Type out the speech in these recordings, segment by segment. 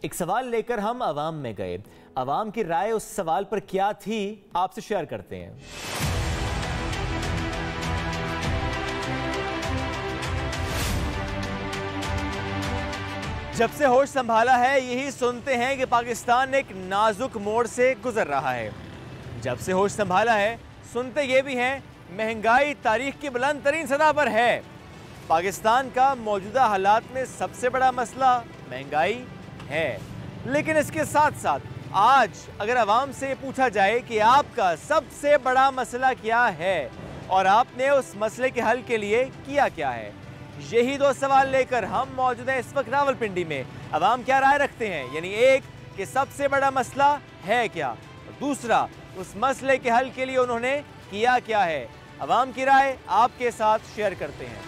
एक सवाल लेकर हम अवाम में गए। अवाम की राय उस सवाल पर क्या थी, आपसे शेयर करते हैं। जब से होश संभाला है यही सुनते हैं कि पाकिस्तान एक नाजुक मोड़ से गुजर रहा है। जब से होश संभाला है सुनते ये भी हैं महंगाई तारीख की बुलंद तरीन सतह पर है। पाकिस्तान का मौजूदा हालात में सबसे बड़ा मसला महंगाई है। लेकिन इसके साथ साथ आज अगर आवाम से पूछा जाए कि आपका सबसे बड़ा मसला क्या है और आपने उस मसले के हल के लिए किया क्या है, यही दो सवाल लेकर हम मौजूद हैं इस वक्त रावलपिंडी में। आवाम क्या राय रखते हैं, यानी एक कि सबसे बड़ा मसला है क्या, और दूसरा उस मसले के हल के लिए उन्होंने किया क्या है। आवाम की राय आपके साथ शेयर करते हैं।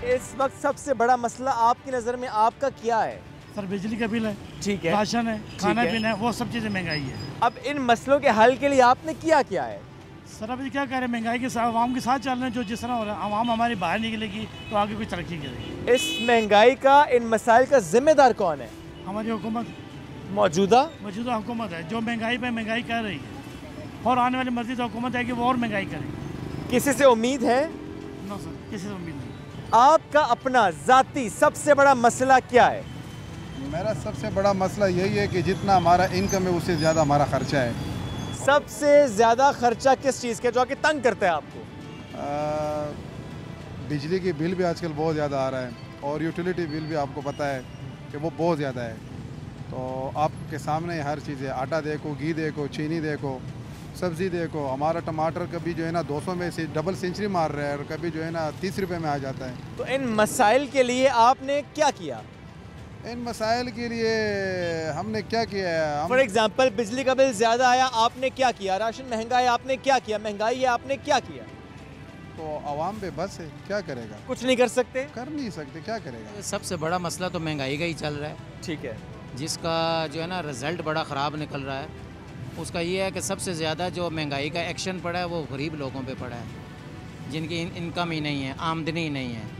इस वक्त सबसे बड़ा मसला आपकी नजर में आपका क्या है? सर बिजली का बिल है, ठीक है, राशन है, खाना पीना है, वो सब चीज़ें महंगाई है। अब इन मसलों के हल के लिए आपने किया क्या है? सर अभी क्या कह रहे हैं, महंगाई के साथ आवाम के साथ चल रहे हैं। जो जिस तरह हो रहा है, आवाम हमारी बाहर निकलेगी तो आगे कोई तरक्की करेगी। इस महंगाई का, इन मसाइल का जिम्मेदार कौन है? हमारी हुकूमत, मौजूदा हुकूमत है जो महंगाई पे महंगाई कर रही है, और आने वाली मजीद हुकूमत है कि वो और महंगाई करेगी। किसी से उम्मीद है? नो सर, किसी से उम्मीद नहीं। आपका अपना जाती सबसे बड़ा मसला क्या है? मेरा सबसे बड़ा मसला यही है कि जितना हमारा इनकम है उससे ज़्यादा हमारा खर्चा है। सबसे ज़्यादा खर्चा किस चीज़ का जो आके तंग करता है आपको? बिजली की बिल भी आजकल बहुत ज़्यादा आ रहा है, और यूटिलिटी बिल भी आपको पता है कि वो बहुत ज़्यादा है। तो आपके सामने हर चीज़ है, आटा देखो, घी देखो, चीनी देखो, सब्ज़ी देखो। हमारा टमाटर कभी जो है ना 200 में से डबल सेंचुरी मार रहा है, और कभी जो है ना 30 रुपये में आ जाता है। तो इन मसाइल के लिए आपने क्या किया? इन मसाइल के लिए हमने क्या किया है? फॉर एग्जाम्पल बिजली का बिल ज़्यादा आया, आपने क्या किया? राशन महंगा है, आपने क्या किया? महंगाई है, आपने क्या किया? तो आवाम पे बस है, क्या करेगा? कुछ नहीं कर सकते? कर नहीं सकते, क्या करेगा? सबसे बड़ा मसला तो महंगाई का ही चल रहा है। ठीक है, जिसका जो है ना रिज़ल्ट बड़ा ख़राब निकल रहा है। उसका ये है कि सबसे ज़्यादा जो महंगाई का एक्शन पड़ा है वो गरीब लोगों पे पड़ा है, जिनकी इनकम ही नहीं है, आमदनी ही नहीं है।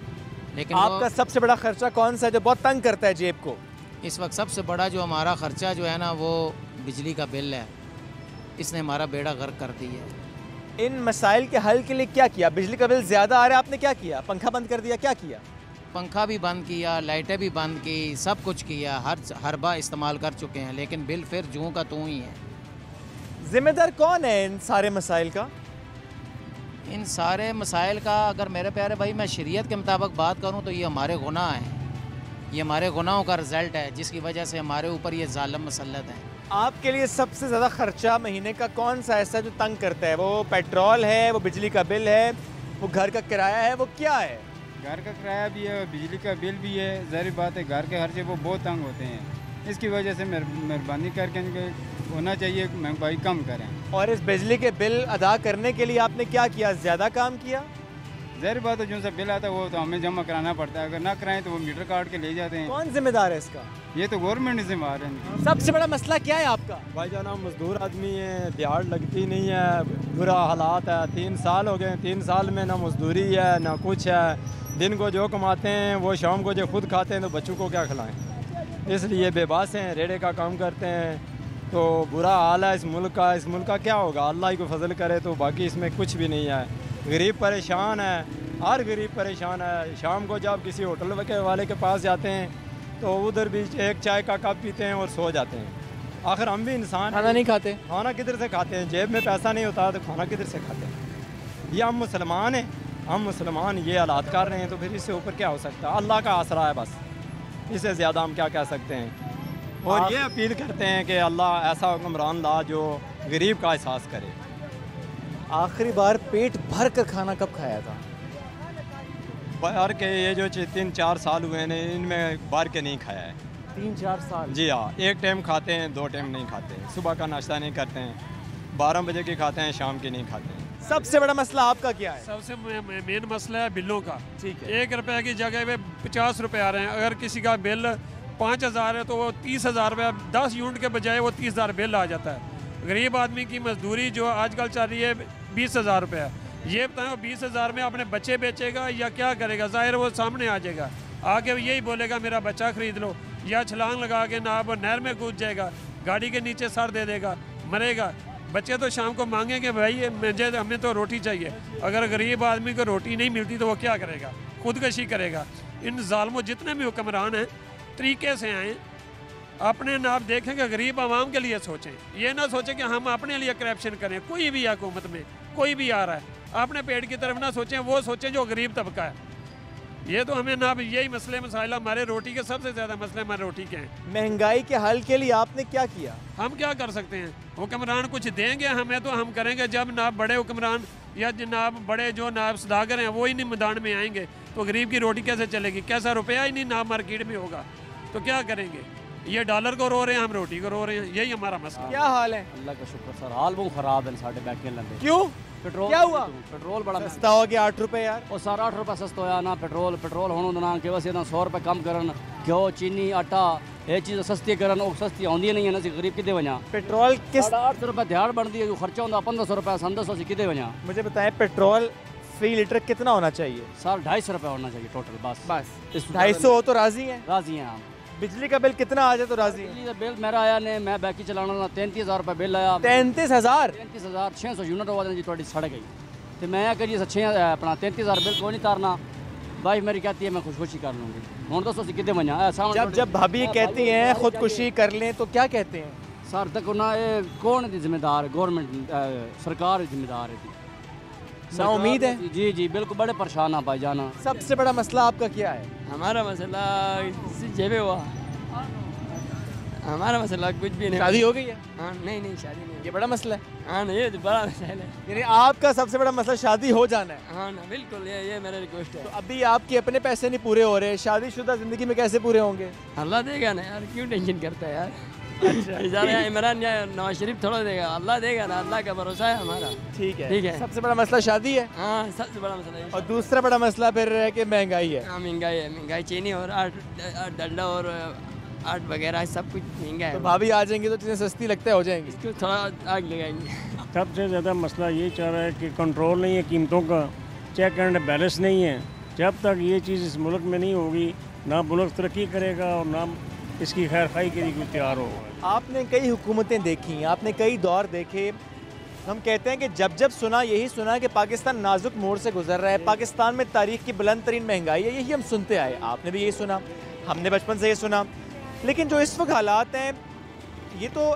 लेकिन आपका सबसे बड़ा खर्चा कौन सा है जो बहुत तंग करता है जेब को? इस वक्त सबसे बड़ा जो हमारा ख़र्चा जो है ना वो बिजली का बिल है। इसने हमारा बेड़ा गर्क कर दिया है। इन मसाइल के हल के लिए क्या किया? बिजली का बिल ज़्यादा आ रहा है, आपने क्या किया? पंखा बंद कर दिया? क्या किया? पंखा भी बंद किया, लाइटें भी बंद की, सब कुछ किया, हर बार इस्तेमाल कर चुके हैं, लेकिन बिल फिर जूं का तूं ही है। जिम्मेदार कौन है इन सारे मसाइल का? इन सारे मसाइल का अगर मेरे प्यारे भाई मैं शरीयत के मुताबिक बात करूं तो ये हमारे गुनाह हैं। ये हमारे गुनाहों का रिज़ल्ट है, जिसकी वजह से हमारे ऊपर ये जालिम मुसल्लत है। आपके लिए सबसे ज़्यादा खर्चा महीने का कौन सा ऐसा जो तंग करता है? वो पेट्रोल है, वो बिजली का बिल है, वो घर का किराया है, वो क्या है? घर का किराया भी है, बिजली का बिल भी है। ज़ाहिर बात है घर के खर्चे वो बहुत तंग होते हैं। इसकी वजह से मेहरबानी करके इनके होना चाहिए महंगाई कम करें। और इस बिजली के बिल अदा करने के लिए आपने क्या किया? ज़्यादा काम किया? ज़ाहिर बात है जो सा बिल आता है वो तो हमें जमा कराना पड़ता है। अगर ना कराएं तो वो मीटर काट के ले जाते हैं। कौन जिम्मेदार है इसका? ये तो गवर्नमेंट जिम्मेदार है। सबसे बड़ा मसला क्या है आपका? भाईजान हम मजदूर आदमी है, दिहाड़ लगती नहीं है, बुरा हालात है। 3 साल हो गए, 3 साल में ना मजदूरी है ना कुछ है। दिन को जो कमाते हैं वो शाम को जो खुद खाते हैं तो बच्चों को क्या खिलाएं, इसलिए बेबस हैं, रेड़े का काम करते हैं। तो बुरा हाल है इस मुल्क का। इस मुल्क का क्या होगा? अल्लाह ही को फजल करे, तो बाकी इसमें कुछ भी नहीं है। गरीब परेशान है, हर गरीब परेशान है। शाम को जब किसी होटल वाले के पास जाते हैं तो उधर भी एक चाय का कप पीते हैं और सो जाते हैं। आखिर हम भी इंसान, खाना नहीं खाते? खाना किधर से खाते हैं? जेब में पैसा नहीं होता तो खाना किधर से खाते हैं? ये हम मुसलमान हैं, हम मुसलमान ये हालात कर रहे हैं तो फिर इससे ऊपर क्या हो सकता है? अल्लाह का आसरा है बस, इससे ज़्यादा हम क्या कह सकते हैं। और ये अपील करते हैं कि अल्लाह ऐसा हुक्मरान ला जो गरीब का एहसास करे। आखिरी बार पेट भर कर खाना कब खाया था? बाहर के ये जो 3-4 साल हुए हैं इनमें बाहर के नहीं खाया है। 3-4 साल? जी हाँ, एक टाइम खाते हैं, 2 टाइम नहीं खाते हैं। सुबह का नाश्ता नहीं करते हैं, 12 बजे की खाते हैं, शाम की नहीं खाते हैं। सबसे बड़ा मसला आपका क्या है? सबसे मेन मसला है बिलों का। ठीक है, 1 रुपये की जगह पे 50 रुपये आ रहे हैं। अगर किसी का बिल 5000 है तो वो 30,000 रुपये, 10 यूनिट के बजाय वो 30,000 बिल आ जाता है। गरीब आदमी की मजदूरी जो आजकल चल रही है 20,000 रुपये है। ये बताओ 20,000 में अपने बच्चे बेचेगा या क्या करेगा? ज़ाहिर वो सामने आ जाएगा, आगे यही बोलेगा मेरा बच्चा ख़रीद लो, या छलांग लगा के ना वो नहर में कूद जाएगा, गाड़ी के नीचे सर दे देगा, मरेगा। बच्चे तो शाम को मांगेंगे भाई मुझे हमें तो रोटी चाहिए। अगर गरीब आदमी को रोटी नहीं मिलती तो वो क्या करेगा? खुदकशी करेगा। इन जालमों जितने भी हुक्मरान हैं तरीके से आएँ, अपने नाप देखें कि गरीब आवाम के लिए सोचें, ये ना सोचें कि हम अपने लिए करप्शन करें। कोई भी हुकूमत में कोई भी आ रहा है, अपने पेट की तरफ ना सोचें, वो सोचें जो गरीब तबका है। ये तो हमें ना यही मसले मसाइल हमारे रोटी के सबसे ज़्यादा मसले हमारे रोटी के हैं। महंगाई के हल के लिए आपने क्या किया? हम क्या कर सकते हैं? हुक्मरान कुछ देंगे हमें तो हम करेंगे। जब नाब बड़े हुक्मरान या जनाब बड़े जो नाब सदागर हैं वो ही नहीं मैदान में आएंगे तो गरीब की रोटी कैसे चलेगी? कैसा रुपया ही नहीं नाब मार्केट में होगा तो क्या करेंगे? ये डॉलर को रो रहे हैं, हम रोटी को रो रहे हैं, यही हमारा मसला। क्या हाल है? अल्लाह का शुक्र सर, हाल बहुत ख़राब है साढ़े बैक के लंबे। क्यों? पेट्रोल क्या हुआ? पेट्रोल बड़ा सस्ता हो गया 8 रुपए यार। और सारा 8 रुपये सस्ता होया ना पेट्रोल होने ना कि बस 100 रुपये कम करन, घ्यो चीनी आटा ये चीज़ सस्ती करन, वो सस्ती आँदी नहीं है ना, गरीब कितने वजह। पेट्रोल किस 800 रुपये दिहाड़ बनती है, जो खर्चा होता 1500 रुपये 1500 से कितने वजह। मुझे बताएं पेट्रोल फी लीटर कितना होना चाहिए? सर 250 रुपये होना चाहिए टोटल बस। 250 हो तो राजी हैं? राजी हैं हम। बिजली का बिल कितना आ जाए तो राजी हैं? बिजली का बिल मेरा आया ने, मैं बैकी चलाना ना 33,000 रुपये बिल आया। 33,000? 33,600 यूनिट आवाज जी थोड़ी सड़ गई तो मैं करिए अपना 33,000 बिल को नहीं तारना। वाइफ मेरी कहती है मैं खुदकुशी कर लूँगी। हूँ दोस्तों कितने बजा जब भाभी कहती हैं खुदकुशी कर लें तो क्या कहते हैं? सर तक ना ये कौन जिम्मेदार? गवर्नमेंट सरकार जिम्मेदार है। ना उम्मीद है? जी जी बिल्कुल, बड़े परेशान है भाई जाना। सबसे बड़ा मसला आपका क्या है? हमारा मसला जेबे हुआ, हमारा मसला कुछ भी नहीं। शादी हो गई है? हाँ नहीं शादी नहीं। ये बड़ा मसला है? हाँ नहीं ये तो बड़ा मसला है। यानी आपका सबसे बड़ा मसला शादी हो जाना है? हाँ ना बिल्कुल, ये मेरा रिक्वेस्ट है। तो अभी आपके अपने पैसे नहीं पूरे हो रहे, शादीशुदा जिंदगी में कैसे पूरे होंगे? अल्लाह देगा ना यार, क्यों टेंशन करता है यार? इमरान या नवाज शरीफ थोड़ा देगा, अल्लाह देगा ना, अल्लाह का भरोसा है हमारा। ठीक है, ठीक है। सबसे बड़ा मसला शादी है? हाँ सबसे बड़ा मसला है। और दूसरा बड़ा मसला फिर है कि महंगाई है। हाँ महंगाई है, महंगाई चीनी और डल्ला और आट वगैरह सब कुछ महंगा है। तो भाभी आ जाएंगी तो चीज़ें सस्ती लगता है हो जाएंगी? इसको थोड़ा आग लगाएंगे। सबसे ज़्यादा मसला ये चल रहा है कि कंट्रोल नहीं है कीमतों का, चेक एंड बैलेंस नहीं है। जब तक ये चीज़ इस मुल्क में नहीं होगी ना मुल्क तरक्की करेगा और ना इसकी खैर खाई के लिए कोई तैयार होगा। आपने कई हुकूमतें देखी, आपने कई दौर देखे। हम कहते हैं कि जब जब सुना यही सुना कि पाकिस्तान नाजुक मोड़ से गुजर रहा है, पाकिस्तान में तारीख की बुलंद तरीन महंगाई है, यही हम सुनते आए। आपने भी यही सुना, हमने बचपन से ये सुना। लेकिन जो इस वक्त हालात हैं ये तो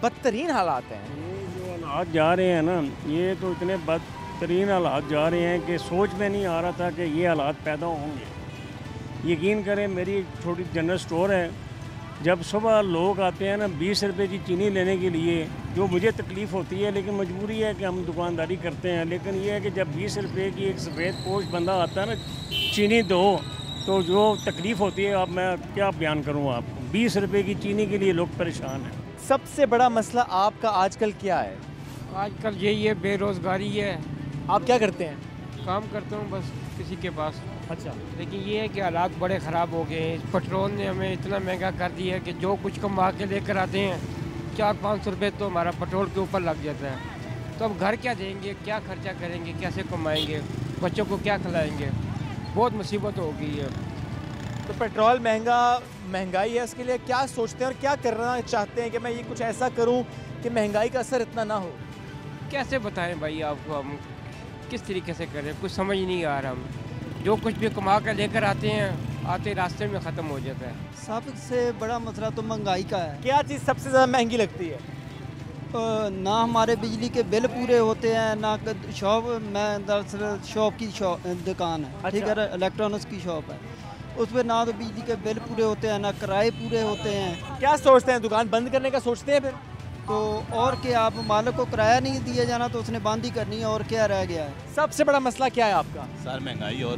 बदतरीन हालात हैं। ये जो हालात जा रहे हैं ना, ये तो इतने बदतरीन हालात जा रहे हैं कि सोच में नहीं आ रहा था कि ये हालात पैदा होंगे। यकीन करें मेरी एक छोटी जनरल स्टोर है, जब सुबह लोग आते हैं ना 20 रुपये की चीनी लेने के लिए, जो मुझे तकलीफ़ होती है लेकिन मजबूरी है कि हम दुकानदारी करते हैं। लेकिन ये है कि जब 20 रुपये की एक सफ़ेद पोश बंदा आता है ना चीनी दो, तो जो तकलीफ़ होती है अब मैं क्या बयान करूँ आपको। 20 रुपये की चीनी के लिए लोग परेशान हैं। सबसे बड़ा मसला आपका आजकल क्या है? आजकल यही है, बेरोज़गारी है। आप क्या करते हैं? काम करता हूँ बस किसी के पास। अच्छा। लेकिन ये है कि हालात बड़े ख़राब हो गए हैं। पेट्रोल ने हमें इतना महंगा कर दिया है कि जो कुछ कमा के लेकर आते हैं 400-500 रुपये तो हमारा पेट्रोल के ऊपर लग जाता है। तो अब घर क्या देंगे, क्या खर्चा करेंगे, कैसे कमाएंगे, बच्चों को क्या खिलाएंगे? बहुत मुसीबत हो गई है। तो पेट्रोल महंगाई है, उसके लिए क्या सोचते हैं और क्या करना चाहते हैं कि मैं ये कुछ ऐसा करूं कि महंगाई का असर इतना ना हो? कैसे बताएं भाई आपको, हम किस तरीके से करें, कुछ समझ नहीं आ रहा। हम जो कुछ भी कमा कर लेकर आते हैं, आते रास्ते में ख़त्म हो जाता है। सबसे बड़ा मसला तो महंगाई का है। क्या चीज़ सबसे ज़्यादा महंगी लगती है? ना हमारे बिजली के बिल पूरे होते हैं, ना शॉप में दरअसल शॉप की दुकान है। अच्छा। ठीक है, इलेक्ट्रॉनिक्स की शॉप है, उसमें ना तो बिजली के बिल पूरे होते हैं, ना किराए पूरे होते हैं। क्या सोचते हैं, दुकान बंद करने का सोचते हैं फिर? तो और क्या, आप मालिक को किराया नहीं दिया जाना तो उसने बंद ही करनी है, और क्या रह गया है। सबसे बड़ा मसला क्या है आपका? सर महंगाई, और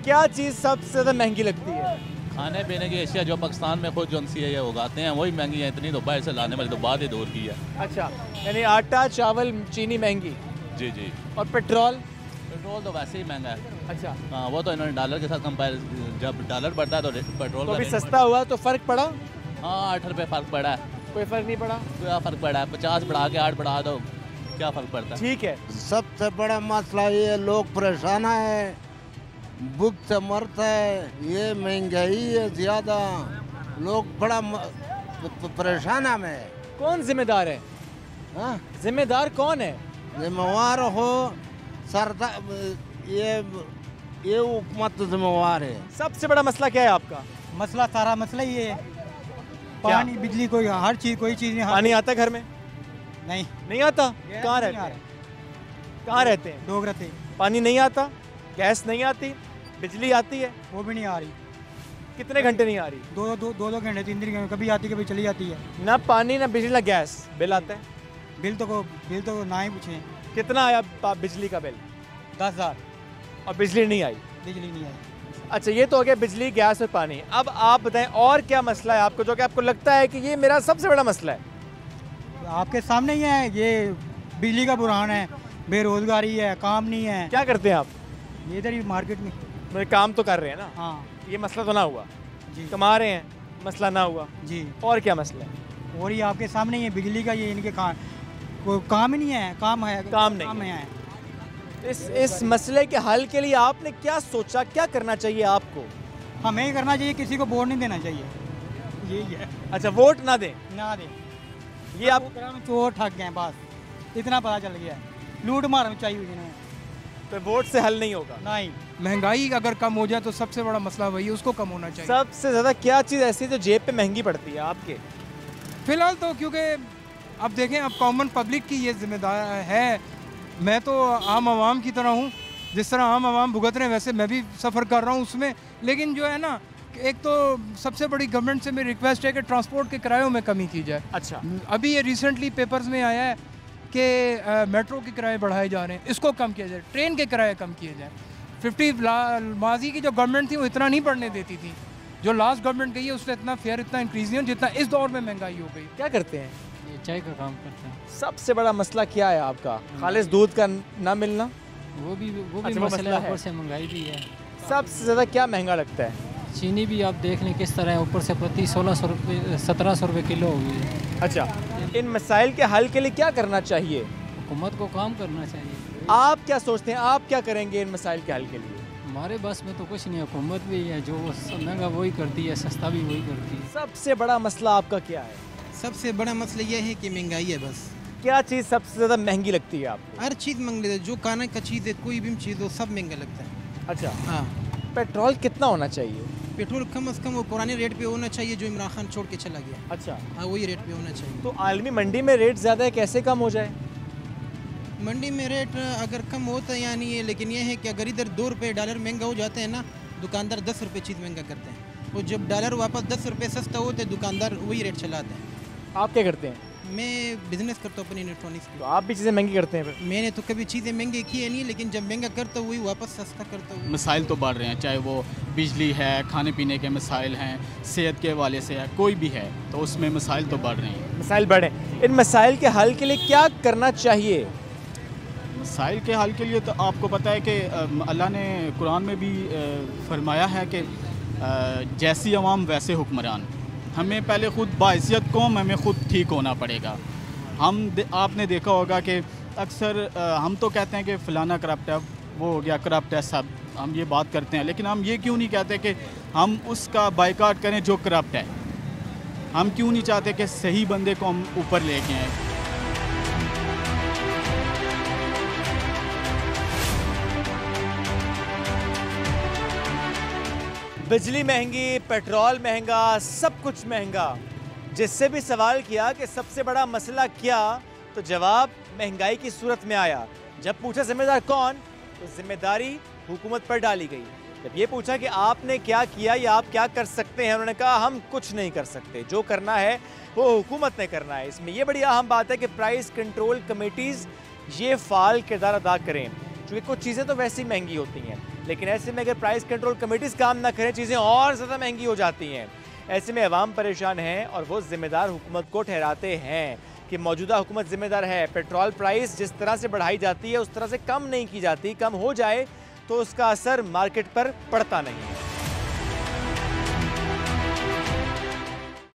क्या चीज़ सबसे ज़्यादा महंगी लगती है? खाने पीने की अशिया जो पाकिस्तान में खुद जो सी है उगाते हैं वही महंगी है। इतनी तो बाहर से लाने वाली तो बात ही दूर की है। अच्छा, यानी आटा चावल चीनी महंगी? जी जी। और पेट्रोल? पेट्रोल तो वैसे ही महंगा है। अच्छा। हाँ, वो तो इन्होंने डॉलर के साथ कंपेयर, जब डॉलर बढ़ता है तो पेट्रोल तो भी सस्ता हुआ तो फ़र्क पड़ा? हाँ 8 रुपये फ़र्क पड़ा है। कोई फ़र्क नहीं पड़ा? क्या फ़र्क पड़ा है? 50 बढ़ा के 8 बढ़ा दो, क्या फ़र्क पड़ता है? ठीक है। सबसे बड़ा मसला ये लोग परेशान है, भूख से मरते है, ये महंगाई है ज़्यादा, लोग बड़ा परेशान है। में कौन जिम्मेदार है? हाँ? जिम्मेदार कौन है? जिम्मेवार हो सरदार, ये हुकूमत जिम्मेवार है। सबसे बड़ा मसला क्या है आपका? मसला सारा मसला ये है, पानी बिजली कोई हर चीज़, कोई चीज़ नहीं। पानी आता घर में? नहीं आता। कहाँ रहते हैं? कहाँ रहते हैं? लोग रहते। पानी नहीं आता, गैस नहीं आती, बिजली आती है? वो भी नहीं आ रही। कितने घंटे नहीं आ रही? दो घंटे, 3 घंटे, कभी आती कभी चली जाती है। ना पानी ना बिजली ना गैस। बिल आता है? बिल तो ना ही पूछें। कितना आया बिजली का बिल? 10,000। और बिजली नहीं आई? बिजली नहीं आई। अच्छा, ये तो हो गया बिजली, गैस और पानी। अब आप बताएं और क्या मसला है आपको, जो कि आपको लगता है कि ये मेरा सबसे बड़ा मसला है? आपके सामने ही है, ये बिजली का बुरहान है, बेरोजगारी है, काम नहीं है। क्या करते हैं आप? ये इधर ही मार्केट में। मेरे काम तो कर रहे हैं ना? हाँ। ये मसला तो ना हुआ जी, कमा रहे हैं, मसला ना हुआ जी। और क्या मसला है? और ये आपके सामने ही है, बिजली का, ये इनके कोई काम ही नहीं है। काम है, काम नहीं है। इस मसले के हल के लिए आपने क्या सोचा, क्या करना चाहिए आपको? हमें ही करना चाहिए, किसी को वोट नहीं देना चाहिए, यही है। अच्छा, वोट ना दें? ना दें। ये आप चोर ठग गए, बस इतना पता चल गया। लूट मार चाहिए हुई इन्हें, तो वोट से हल नहीं होगा? नहीं। महंगाई अगर कम हो जाए तो सबसे बड़ा मसला वही है, उसको कम होना चाहिए। सबसे ज़्यादा क्या चीज़ ऐसी है जो जेब पे महंगी पड़ती है आपके? फिलहाल तो क्योंकि अब देखें, अब कॉमन पब्लिक की ये जिम्मेदार है। मैं तो आम आवाम की तरह हूँ, जिस तरह आम आवाम भुगत रहे हैं वैसे मैं भी सफ़र कर रहा हूँ उसमें। लेकिन जो है ना, एक तो सबसे बड़ी गवर्नमेंट से मेरी रिक्वेस्ट है कि ट्रांसपोर्ट के किरायों में कमी की जाए। अच्छा। अभी ये रिसेंटली पेपर्स में आया है कि मेट्रो के किराए बढ़ाए जा रहे हैं, इसको कम किया जाए, ट्रेन के किराए कम किए जाए। 50 माजी की जो गवर्नमेंट थी वो इतना नहीं बढ़ने देती थी, जो लास्ट गवर्नमेंट गई है उसने इतना फेयर, इतना इंक्रीज नहीं हो जितना इस दौर में महंगाई हो गई। क्या करते हैं? ये चाय का काम करते हैं। सबसे बड़ा मसला क्या है आपका? खालिस दूध का ना मिलना? वो भी अच्छा, मसला है, ऊपर से महंगाई भी है। सबसे ज़्यादा क्या महंगा लगता है? चीनी भी आप देख लें किस तरह है, ऊपर से प्रति 1600 रुपये 1700 रुपये किलो हो गई है। अच्छा, इन मसाइल के हल के लिए क्या करना चाहिए? हुकूमत को काम करना चाहिए। आप क्या सोचते हैं, आप क्या करेंगे इन मसाइल के हल के लिए? हमारे बस में तो कुछ नहीं है, हुकूमत भी है, जो महंगा वही करती है, सस्ता भी वही करती है। सबसे बड़ा मसला आपका क्या है? सबसे बड़ा मसला ये है कि महंगाई है बस। क्या चीज़ सबसे ज़्यादा महंगी लगती है आपको? हर चीज़ महंगी लगती है, जो खाने का चीज़ है, कोई भी चीज़ हो, सब महंगा लगता है। अच्छा। हाँ। पेट्रोल कितना होना चाहिए? पेट्रोल कम से कम वो पुराने रेट पे होना चाहिए जो इमरान खान छोड़ के चला गया। अच्छा। हाँ, वही रेट पे होना चाहिए। तो आलमी मंडी में रेट ज़्यादा है, कैसे कम हो जाए? मंडी में रेट अगर कम होता है या नहीं है, लेकिन ये है कि अगर इधर $2 महंगा हो जाते हैं ना, दुकानदार 10 रुपये चीज़ महंगा करते हैं। और जब डॉलर वापस 10 रुपये सस्ता होता है, दुकानदार वही रेट चलाते हैं। आप क्या करते हैं? मैं बिजनेस करता हूँ अपनी इलेक्ट्रॉनिक्स की। तो आप भी चीज़ें महंगी करते हैं फिर? मैंने तो कभी चीज़ें महंगी की है नहीं, लेकिन जब महंगा करता हूँ वही वापस सस्ता करता हूँ। मसाइल तो बढ़ रहे हैं, चाहे वो बिजली है, खाने पीने के मसाइल हैं, सेहत के हवाले से है, कोई भी है, तो उसमें मसाइल तो बढ़ रहे हैं। मसाइल बढ़े, इन मसाइल के हल के लिए क्या करना चाहिए? मसाइल के हल के लिए तो आपको पता है कि अल्लाह ने कुरान में भी फरमाया है कि जैसी अवाम वैसे हुक्मरान। हमें पहले ख़ुद बाइज़्ज़त कौम, हमें ख़ुद ठीक होना पड़ेगा। आपने देखा होगा कि अक्सर हम तो कहते हैं कि फ़लाना करप्ट है, वो हो गया करप्ट है, सब हम ये बात करते हैं, लेकिन हम ये क्यों नहीं कहते कि हम उसका बाइकाट करें जो करप्ट है? हम क्यों नहीं चाहते कि सही बंदे को हम ऊपर लेके आएँ? बिजली महंगी, पेट्रोल महंगा, सब कुछ महंगा। जिससे भी सवाल किया कि सबसे बड़ा मसला क्या, तो जवाब महंगाई की सूरत में आया। जब पूछा जिम्मेदार कौन, तो जिम्मेदारी हुकूमत पर डाली गई। जब ये पूछा कि आपने क्या किया या आप क्या कर सकते हैं, उन्होंने कहा हम कुछ नहीं कर सकते, जो करना है वो हुकूमत ने करना है। इसमें यह बड़ी अहम बात है कि प्राइस कंट्रोल कमेटीज़ ये फ़ाल किरदार अदा करें, क्योंकि कुछ चीज़ें तो वैसे ही महंगी होती हैं, लेकिन ऐसे में अगर प्राइस कंट्रोल कमेटीज़ काम ना करें, चीज़ें और ज़्यादा महंगी हो जाती हैं। ऐसे में अवाम परेशान हैं और वो ज़िम्मेदार हुकूमत को ठहराते हैं कि मौजूदा हुकूमत ज़िम्मेदार है। पेट्रोल प्राइस जिस तरह से बढ़ाई जाती है उस तरह से कम नहीं की जाती, कम हो जाए तो उसका असर मार्केट पर पड़ता नहीं है।